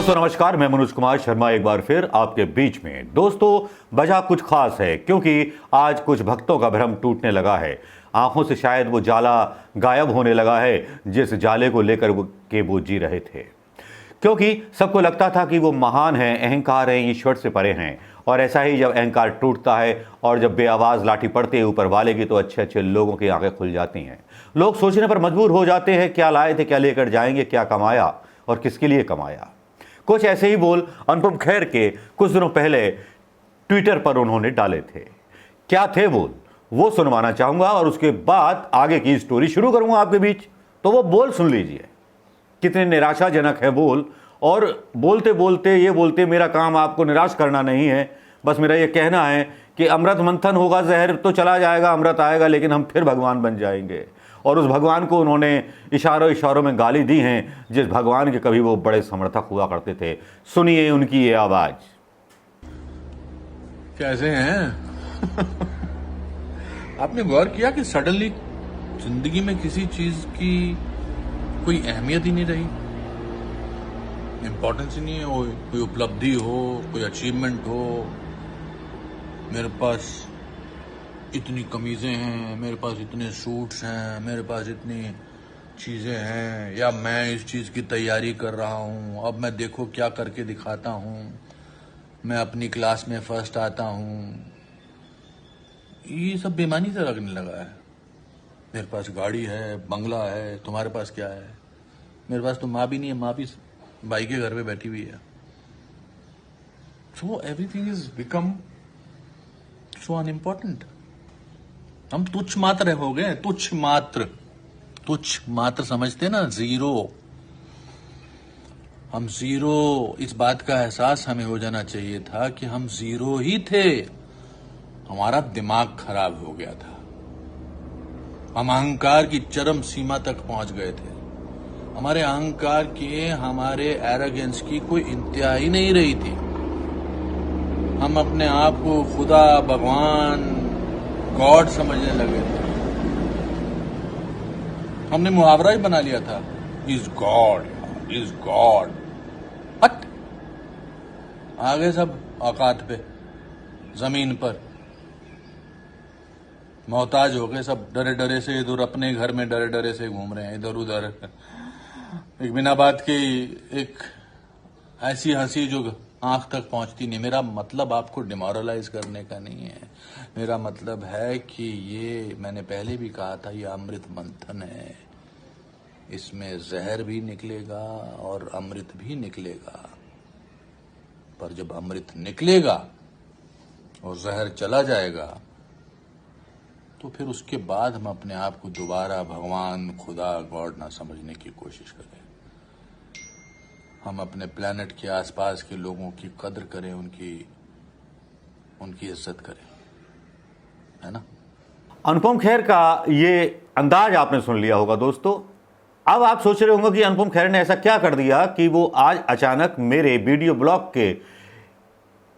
दोस्तों नमस्कार, मैं मनोज कुमार शर्मा एक बार फिर आपके बीच में। दोस्तों वजह कुछ खास है क्योंकि आज कुछ भक्तों का भ्रम टूटने लगा है। आंखों से शायद वो जाला गायब होने लगा है जिस जाले को लेकर वो जी रहे थे, क्योंकि सबको लगता था कि वो महान हैं, अहंकार हैं, ईश्वर से परे हैं। और ऐसा ही जब अहंकार टूटता है और जब बेआवाज लाठी पड़ती है ऊपर वाले की, तो अच्छे अच्छे लोगों की आंखें खुल जाती हैं। लोग सोचने पर मजबूर हो जाते हैं, क्या लाए थे, क्या लेकर जाएंगे, क्या कमाया और किसके लिए कमाया। कुछ ऐसे ही बोल अनुपम खेर के कुछ दिनों पहले ट्विटर पर उन्होंने डाले थे। क्या थे बोल, वो सुनवाना चाहूंगा और उसके बाद आगे की स्टोरी शुरू करूंगा आपके बीच। तो वो बोल सुन लीजिए, कितने निराशाजनक है बोल। और बोलते बोलते ये बोलते, मेरा काम आपको निराश करना नहीं है, बस मेरा ये कहना है कि अमृत मंथन होगा, जहर तो चला जाएगा, अमृत आएगा, लेकिन हम फिर भगवान बन जाएंगे। और उस भगवान को उन्होंने इशारों इशारों में गाली दी हैं, जिस भगवान के कभी वो बड़े समर्थक हुआ करते थे। सुनिए उनकी ये आवाज। कैसे हैं? आपने गौर किया कि सडनली जिंदगी में किसी चीज की कोई अहमियत ही नहीं रही, इंपॉर्टेंस ही नहीं है। कोई उपलब्धि हो, कोई अचीवमेंट हो, मेरे पास इतनी कमीजें हैं, मेरे पास इतने सूट्स हैं, मेरे पास इतनी चीजें हैं, या मैं इस चीज की तैयारी कर रहा हूं, अब मैं देखो क्या करके दिखाता हूं, मैं अपनी क्लास में फर्स्ट आता हूं। ये सब बेमानी से लगने लगा है। मेरे पास गाड़ी है, बंगला है, तुम्हारे पास क्या है? मेरे पास तो माँ भी नहीं है, माँ भी भाई के घर पे बैठी हुई है। So everything is become so unimportant. हम तुच्छ मात्र हो गए, तुच्छ मात्र समझते ना, जीरो। हम जीरो, इस बात का एहसास हमें हो जाना चाहिए था कि हम जीरो ही थे। हमारा दिमाग खराब हो गया था, हम अहंकार की चरम सीमा तक पहुंच गए थे। हमारे अहंकार की, हमारे एरोगेंस की कोई इंतहा ही नहीं रही थी। हम अपने आप को खुदा, भगवान, गॉड समझने लगे थे। हमने मुहावरा ही बना लिया था, इज गॉड, इज गॉड। हट, आ गए सब औकात पे, जमीन पर मोहताज हो गए सब, डरे डरे से इधर अपने घर में डरे डरे से घूम रहे हैं इधर उधर। एक बिना बात की एक ऐसी हंसी जो आंख तक पहुंचती नहीं। मेरा मतलब आपको डिमोरलाइज करने का नहीं है, मेरा मतलब है कि ये, मैंने पहले भी कहा था, ये अमृत मंथन है। इसमें जहर भी निकलेगा और अमृत भी निकलेगा। पर जब अमृत निकलेगा और जहर चला जाएगा, तो फिर उसके बाद हम अपने आप को दोबारा भगवान, खुदा, गॉड ना समझने की कोशिश करें। हम अपने प्लेनेट के आसपास के लोगों की कद्र करें, उनकी इज्जत करें, है ना। अनुपम खेर का ये अंदाज आपने सुन लिया होगा दोस्तों। अब आप सोच रहे होंगे कि अनुपम खेर ने ऐसा क्या कर दिया कि वो आज अचानक मेरे वीडियो ब्लॉग के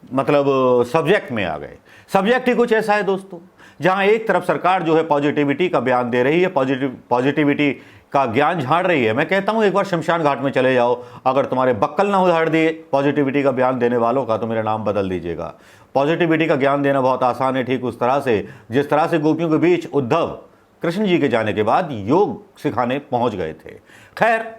मतलब सब्जेक्ट में आ गए। सब्जेक्ट ही कुछ ऐसा है दोस्तों, जहां एक तरफ सरकार जो है पॉजिटिविटी का बयान दे रही है, पॉजिटिविटी का ज्ञान झाड़ रही है। मैं कहता हूं एक बार शमशान घाट में चले जाओ, अगर तुम्हारे बक्कल ना उधार दिए पॉजिटिविटी का बयान देने वालों का, तो मेरा नाम बदल दीजिएगा। पॉजिटिविटी का ज्ञान देना बहुत आसान है, ठीक उस तरह से जिस तरह से गोपियों के बीच उद्धव कृष्ण जी के जाने के बाद योग सिखाने पहुंच गए थे। खैर,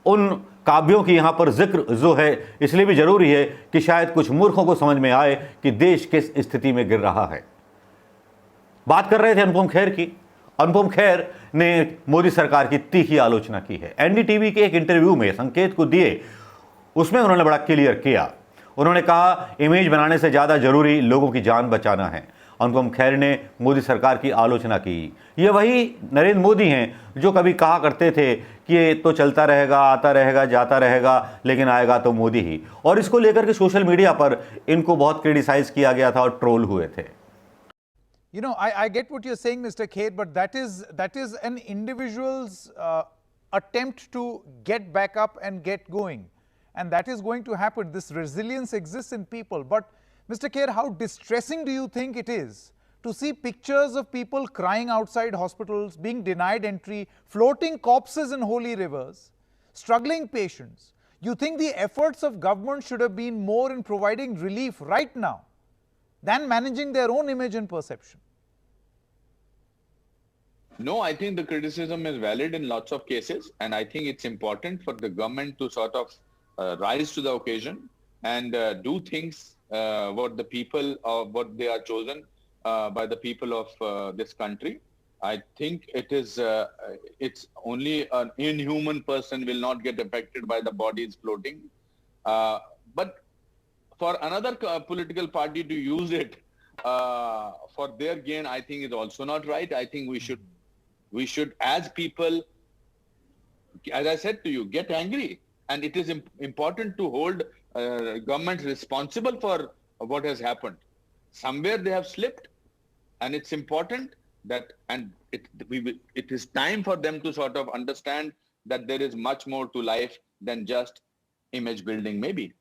उन काव्यों की यहां पर जिक्र जो है इसलिए भी जरूरी है कि शायद कुछ मूर्खों को समझ में आए कि देश किस स्थिति में गिर रहा है। बात कर रहे थे अनुपम खेर की। अनुपम खेर ने मोदी सरकार की तीखी आलोचना की है। एनडीटीवी के एक इंटरव्यू में संकेत को दिए, उसमें उन्होंने बड़ा क्लियर किया। उन्होंने कहा, इमेज बनाने से ज्यादा जरूरी लोगों की जान बचाना है। अनुपम खेर ने मोदी सरकार की आलोचना की। ये वही नरेंद्र मोदी हैं जो कभी कहा करते थे कि ये तो चलता रहेगा, आता रहेगा, जाता रहेगा, लेकिन आएगा तो मोदी ही। और इसको लेकर के सोशल मीडिया पर इनको बहुत क्रिटिसाइज किया गया था और ट्रोल हुए थे। You know, I get what you're saying, Mr. Kher, but that is an individual's attempt to get back up and get going, and that is going to happen. This resilience exists in people. But Mr. Kher, how distressing do you think it is to see pictures of people crying outside hospitals, being denied entry, floating corpses in holy rivers, struggling patients? You think the efforts of government should have been more in providing relief right now than managing their own image and perception? No, I think the criticism is valid in lots of cases, and I think it's important for the government to sort of rise to the occasion and do things what the people what they are chosen by the people of this country. I think it's only an inhuman person will not get affected by the bodies floating, but for another political party to use it for their gain, I think is also not right. I think we should, as people, as I said to you, get angry. And it is important to hold governments responsible for what has happened. Somewhere they have slipped, and it's important that, and it is time for them to sort of understand that there is much more to life than just image building, maybe.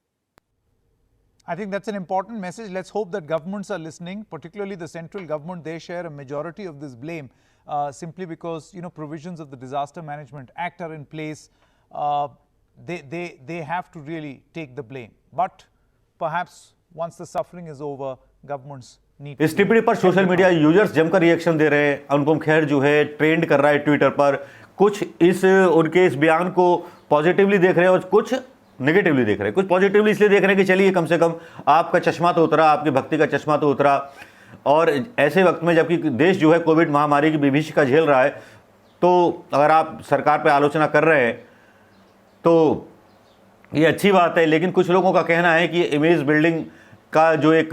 I think that's an important message. Let's hope that governments are listening, particularly the central government. They share a majority of this blame simply because, provisions of the Disaster Management Act are in place. They have to really take the blame. But perhaps once the suffering is over, governments need to... इस टिप्पणी पर social media users जमकर reaction दे रहे हैं। अनुपम खेर जो है trend कर रहा है ट्विटर पर, कुछ उनके इस बयान को पॉजिटिवली देख रहे हैं और कुछ नेगेटिवली देख रहे हैं। कुछ पॉजिटिवली इसलिए देख रहे हैं कि चलिए कम से कम आपका चश्मा तो उतरा, आपकी भक्ति का चश्मा तो उतरा। और ऐसे वक्त में जबकि देश जो है कोविड महामारी की विभीषिका झेल रहा है, तो अगर आप सरकार पर आलोचना कर रहे हैं तो ये अच्छी बात है। लेकिन कुछ लोगों का कहना है कि इमेज बिल्डिंग का जो एक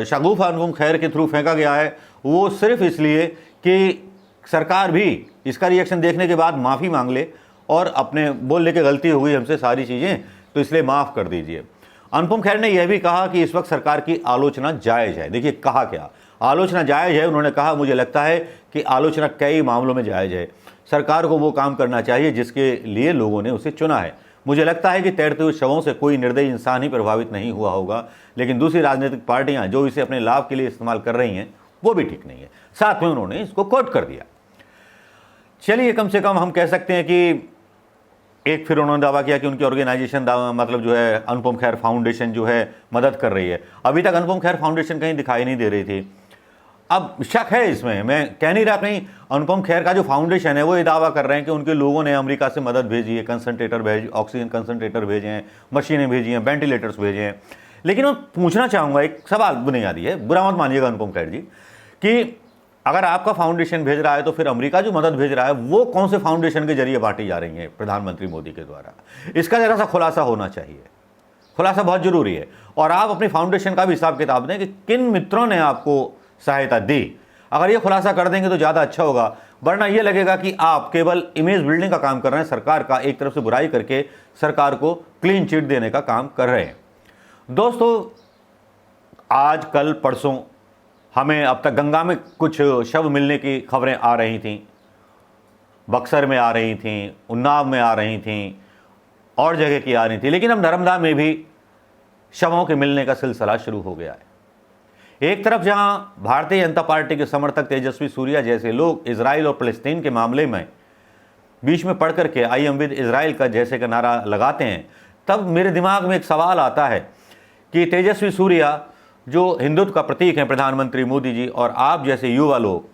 शगुफ़ा अनुपम खेर के थ्रू फेंका गया है, वो सिर्फ इसलिए कि सरकार भी इसका रिएक्शन देखने के बाद माफ़ी मांग ले और अपने बोल ले के गलती हो गई हमसे सारी चीज़ें, तो इसलिए माफ़ कर दीजिए। अनुपम खेर ने यह भी कहा कि इस वक्त सरकार की आलोचना जायज़ है। देखिए कहा क्या, आलोचना जायज़ है। उन्होंने कहा मुझे लगता है कि आलोचना कई मामलों में जायज़ है। सरकार को वो काम करना चाहिए जिसके लिए लोगों ने उसे चुना है। मुझे लगता है कि तैरते हुए शवों से कोई निर्दयी इंसान ही प्रभावित नहीं हुआ होगा, लेकिन दूसरी राजनीतिक पार्टियां जो इसे अपने लाभ के लिए इस्तेमाल कर रही हैं वो भी ठीक नहीं है। साथ में उन्होंने इसको कोट कर दिया। चलिए कम से कम हम कह सकते हैं कि एक फिर उन्होंने दावा किया कि उनकी ऑर्गेनाइजेशन मतलब जो है अनुपम खेर फाउंडेशन जो है मदद कर रही है। अभी तक अनुपम खेर फाउंडेशन कहीं दिखाई नहीं दे रही थी। अब शक है इसमें, मैं कह नहीं रहा कहीं अनुपम खेर का जो फाउंडेशन है वो ये दावा कर रहे हैं कि उनके लोगों ने अमेरिका से मदद भेजी है, कंसंट्रेटर ऑक्सीजन कंसंट्रेटर भेजे हैं, मशीनें भेजी हैं, वेंटिलेटर्स भेजे हैं। लेकिन मैं पूछना चाहूँगा, एक सवाल बुनियादी है, बुरा मत मानिएगा अनुपम खेर जी, कि अगर आपका फाउंडेशन भेज रहा है तो फिर अमेरिका जो मदद भेज रहा है वो कौन से फाउंडेशन के जरिए बांटी जा रही है प्रधानमंत्री मोदी के द्वारा? इसका जरा सा खुलासा होना चाहिए। खुलासा बहुत ज़रूरी है। और आप अपनी फाउंडेशन का भी हिसाब किताब दें कि किन मित्रों ने आपको सहायता दी। अगर ये खुलासा कर देंगे तो ज़्यादा अच्छा होगा, वरना ये लगेगा कि आप केवल इमेज बिल्डिंग का काम कर रहे हैं, सरकार का एक तरफ से बुराई करके सरकार को क्लीन चिट देने का काम कर रहे हैं। दोस्तों, आज कल परसों हमें अब तक गंगा में कुछ शव मिलने की खबरें आ रही थीं, बक्सर में आ रही थीं, उन्नाव में आ रही थीं, और जगह की आ रही थी, लेकिन अब नर्मदा में भी शवों के मिलने का सिलसिला शुरू हो गया है। एक तरफ जहां भारतीय जनता पार्टी के समर्थक तेजस्वी सूर्या जैसे लोग इजराइल और फ़लस्तीन के मामले में बीच में पढ़ करके आई एम विद इजराइल का जैसे का नारा लगाते हैं, तब मेरे दिमाग में एक सवाल आता है कि तेजस्वी सूर्या जो हिंदुत्व का प्रतीक हैं, प्रधानमंत्री मोदी जी और आप जैसे युवा लोग,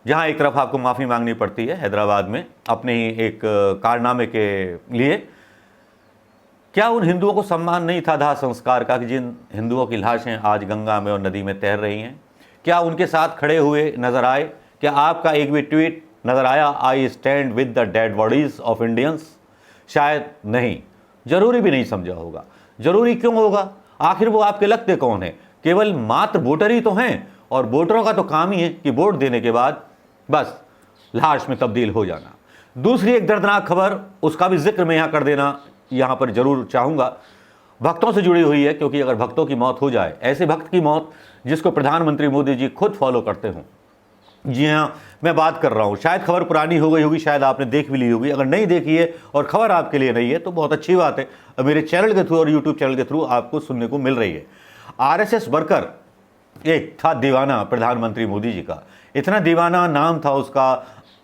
जहां एक तरफ आपको माफ़ी मांगनी पड़ती है हैदराबाद में अपने ही एक कारनामे के लिए, क्या उन हिंदुओं को सम्मान नहीं था दाह संस्कार का कि जिन हिंदुओं की लाशें आज गंगा में और नदी में तैर रही हैं? क्या उनके साथ खड़े हुए नजर आए? क्या आपका एक भी ट्वीट नजर आया, I stand with the dead bodies of Indians? शायद नहीं, जरूरी भी नहीं समझा होगा। जरूरी क्यों होगा? आखिर वो आपके लगते कौन है? केवल मात्र वोटर ही तो हैं, और वोटरों का तो काम ही है कि वोट देने के बाद बस लाश में तब्दील हो जाना। दूसरी एक दर्दनाक खबर, उसका भी जिक्र मैं यहाँ कर देना यहाँ पर जरूर चाहूँगा, भक्तों से जुड़ी हुई है, क्योंकि अगर भक्तों की मौत हो जाए, ऐसे भक्त की मौत जिसको प्रधानमंत्री मोदी जी खुद फॉलो करते हों, जी हाँ मैं बात कर रहा हूँ, शायद खबर पुरानी हो गई होगी, शायद आपने देख भी ली होगी। अगर नहीं देखी है और खबर आपके लिए नहीं है तो बहुत अच्छी बात है, मेरे चैनल के थ्रू और यूट्यूब चैनल के थ्रू आपको सुनने को मिल रही है। RSS वर्कर एक था दीवाना प्रधानमंत्री मोदी जी का, इतना दीवाना नाम था उसका,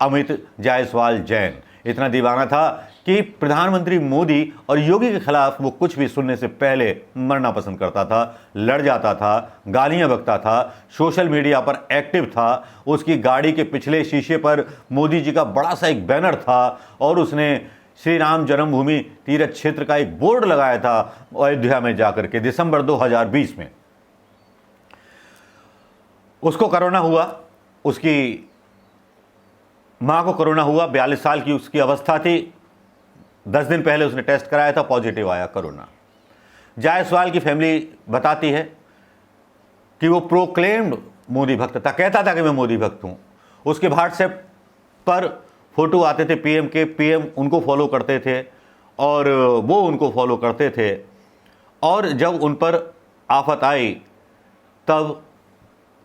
अमित जायसवाल जैन। इतना दीवाना था कि प्रधानमंत्री मोदी और योगी के खिलाफ वो कुछ भी सुनने से पहले मरना पसंद करता था, लड़ जाता था, गालियां बकता था, सोशल मीडिया पर एक्टिव था। उसकी गाड़ी के पिछले शीशे पर मोदी जी का बड़ा सा एक बैनर था और उसने श्री राम जन्मभूमि तीर्थ क्षेत्र का एक बोर्ड लगाया था अयोध्या में जाकर के दिसंबर 2020 में। उसको कोरोना हुआ, उसकी मां को कोरोना हुआ, 42 साल की उसकी अवस्था थी। 10 दिन पहले उसने टेस्ट कराया था, पॉजिटिव आया कोरोना। जायसवाल की फैमिली बताती है कि वो प्रोक्लेम्ड मोदी भक्त था, कहता था कि मैं मोदी भक्त हूं। उसके व्हाट्सएप पर फोटो आते थे पीएम के, पीएम उनको फॉलो करते थे और वो उनको फॉलो करते थे। और जब उन पर आफत आई तब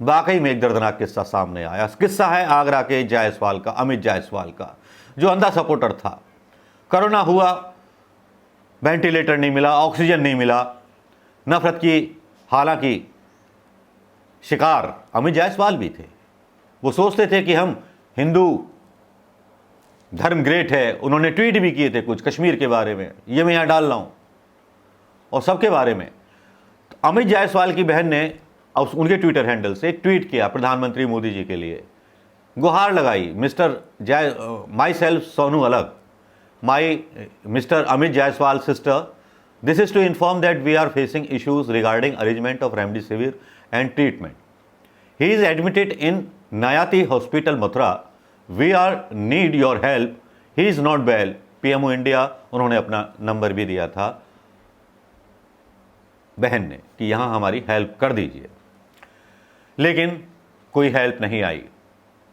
वाकई में एक दर्दनाक किस्सा सामने आया। किस्सा है आगरा के जायसवाल का, अमित जायसवाल का, जो अंधा सपोर्टर था। कोरोना हुआ, वेंटिलेटर नहीं मिला, ऑक्सीजन नहीं मिला, नफरत की हालांकि शिकार अमित जायसवाल भी थे। वो सोचते थे कि हम हिंदू धर्म ग्रेट है। उन्होंने ट्वीट भी किए थे कुछ कश्मीर के बारे में, ये मैं यहाँ डाल रहा हूँ, और सबके बारे में। तो अमित जायसवाल की बहन ने उनके ट्विटर हैंडल से एक ट्वीट किया प्रधानमंत्री मोदी जी के लिए, गुहार लगाई, मिस्टर माई सेल्फ सोनू अलग, my mister Amit Jaiswal sister, this is to inform that we are facing issues regarding arrangement of remdesivir and treatment. He is admitted in Nayati Hospital, Mathura. We are need your help. He is not well. PMO India उन्होंने अपना number भी दिया था बहन ने कि यहाँ हमारी हेल्प कर दीजिए, लेकिन कोई हेल्प नहीं आई.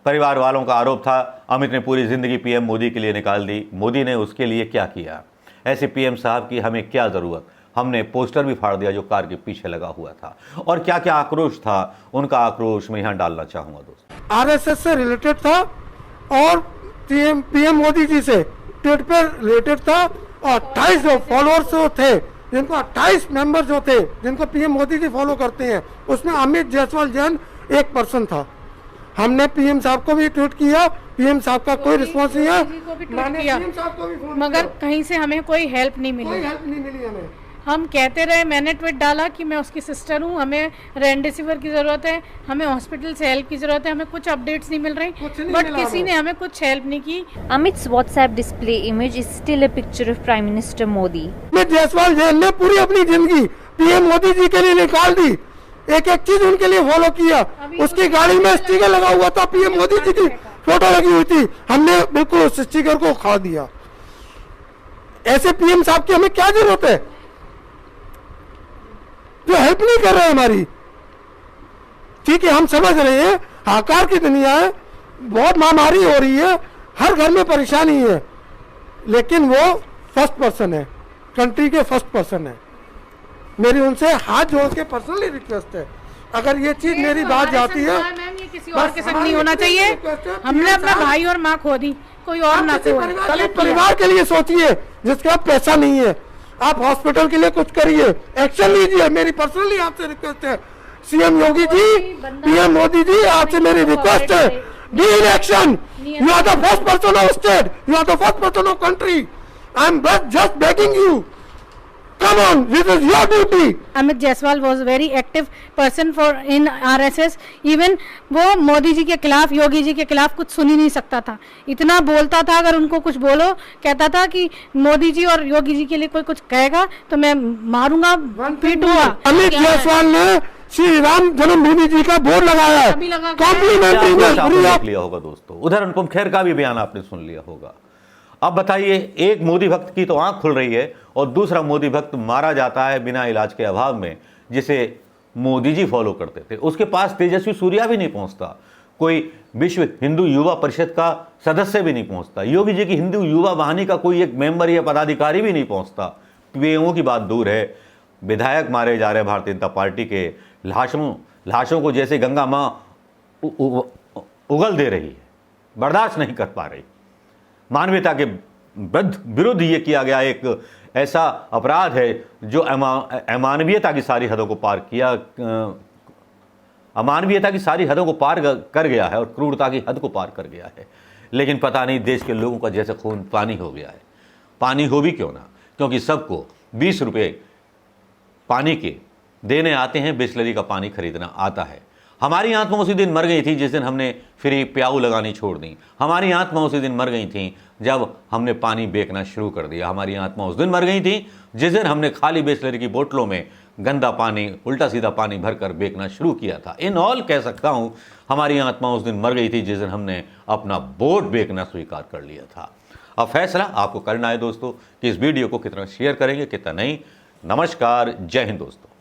परिवार वालों का आरोप था अमित ने पूरी जिंदगी पीएम मोदी के लिए निकाल दी. मोदी ने उसके लिए क्या किया? ऐसे पीएम साहब की हमें क्या ज़रूरत? हमने पोस्टर भी फाड़ दिया जो कार के पीछे लगा हुआ था. और क्या क्या आक्रोश था, उनका आक्रोश मैं यहाँ डालना चाहूँगा दोस्तों. आरएसएस से रिलेटेड था और पीएम मोदी जी से ट्वीट पर रिलेटेड था. और 28 जो फॉलोअर्स जो थे, जिनको 28 मेंबर जो थे जिनको पीएम मोदी जी फॉलो करते हैं, उसमें अमित जायसवाल जैन एक पर्सन था. हमने पीएम साहब को भी ट्वीट किया, पीएम साहब का कोई रिस्पॉन्स नहीं है. मैंने पीएम साहब को भी फोन मगर कहीं से हमें कोई हेल्प नहीं मिली. कोई हेल्प नहीं मिली हमें. हम कहते रहे, मैंने ट्वीट डाला कि मैं उसकी सिस्टर हूँ, हमें रेमडेसिविर की ज़रूरत है, हमें हॉस्पिटल से हेल्प की ज़रूरत है, हमें कुछ अपडेट्स नहीं मिल रही, बट किसी ने हमें कुछ हेल्प नहीं की. Amit's WhatsApp display image is still a picture of Prime Minister Modi. Amit Jaiswal Jain ने पूरी अपनी जिंदगी पीएम मोदी जी के लिए निकाल दी. एक एक चीज उनके लिए फॉलो किया. उसकी गाड़ी में स्टिकर लगा हुआ था, पीएम मोदी जी की फोटो लगी हुई थी. हमने बिल्कुल उस स्टिकर को उखाड़ दिया. ऐसे पीएम साहब की हमें क्या जरूरत है जो हेल्प नहीं कर रहे हमारी? ठीक है, हम समझ रहे हैं हाहाकार की दुनिया है, बहुत महामारी हो रही है, हर घर में परेशानी है, लेकिन वो फर्स्ट पर्सन है, कंट्री के फर्स्ट पर्सन है. मेरी उनसे हाथ जोड़ के पर्सनली रिक्वेस्ट है, अगर ये चीज मेरी बात जाती है, मैम ये किसी और के संग नहीं होना चाहिए. हमने अपना भाई और माँ खो दी, कोई और ना खो. दलित परिवार के लिए सोचिए जिसके पास पैसा नहीं है. आप हॉस्पिटल के लिए कुछ करिए, एक्शन लीजिए. मेरी पर्सनली आपसे रिक्वेस्ट है, सीएम योगी जी, पीएम मोदी जी, आपसे मेरी रिक्वेस्ट है, be in action. You are the first person of state, you are the first person of country. I am just begging you, come on, this is your duty. Amit Jaiswal was a very active person for in RSS. Even वो मोदी जी के खिलाफ, योगी जी के खिलाफ कुछ सुन ही नहीं सकता था. इतना बोलता था, अगर उनको कुछ बोलो कहता था कि मोदी जी और योगी जी के लिए कोई कुछ कहेगा तो मैं मारूंगा, पीटूंगा. अमित जायसवाल ने श्री राम जन्मभूमि जी का बोर्ड लगाया है. अभी लगा कॉम्प्लीमेंट्री में आपने देख लिया होगा दोस्तों. उधर अनुपम खेर का भी बयान आपने सुन लिया होगा. अब बताइए, एक मोदी भक्त की तो आंख खुल रही है और दूसरा मोदी भक्त मारा जाता है बिना इलाज के अभाव में, जिसे मोदी जी फॉलो करते थे. उसके पास तेजस्वी सूर्या भी नहीं पहुंचता, कोई विश्व हिंदू युवा परिषद का सदस्य भी नहीं पहुंचता, योगी जी की हिंदू युवा वाहिनी का कोई एक मेंबर या पदाधिकारी भी नहीं पहुंचता. पीएमओ की बात दूर है, विधायक मारे जा रहे हैं भारतीय जनता पार्टी के. लाशों को जैसे गंगा माँ उगल दे रही है, बर्दाश्त नहीं कर पा रही. मानवीयता के विरुद्ध ये किया गया एक ऐसा अपराध है जो अमानवीयता की सारी हदों को पार किया, अमानवीयता की सारी हदों को पार कर गया है और क्रूरता की हद को पार कर गया है. लेकिन पता नहीं देश के लोगों का जैसे खून पानी हो गया है। पानी हो भी क्यों ना, क्योंकि सबको 20 रुपये पानी के देने आते हैं, बिस्लरी का पानी खरीदना आता है। हमारी आत्मा उसी दिन मर गई थी जिस दिन हमने फ्री प्याऊ लगानी छोड़ दी। हमारी आत्मा उसी दिन मर गई थी जब हमने पानी बेचना शुरू कर दिया। हमारी आत्मा उस दिन मर गई थी जिस दिन हमने खाली बिस्लरी की बोतलों में गंदा पानी, उल्टा सीधा पानी भरकर बेचना शुरू किया था। इन ऑल कह सकता हूं हमारी आत्मा उस दिन मर गई थी जिस दिन हमने अपना वोट बेचना स्वीकार कर लिया था। अब फैसला आपको करना है दोस्तों कि इस वीडियो को कितना शेयर करेंगे, कितना नहीं। नमस्कार, जय हिंद दोस्तों।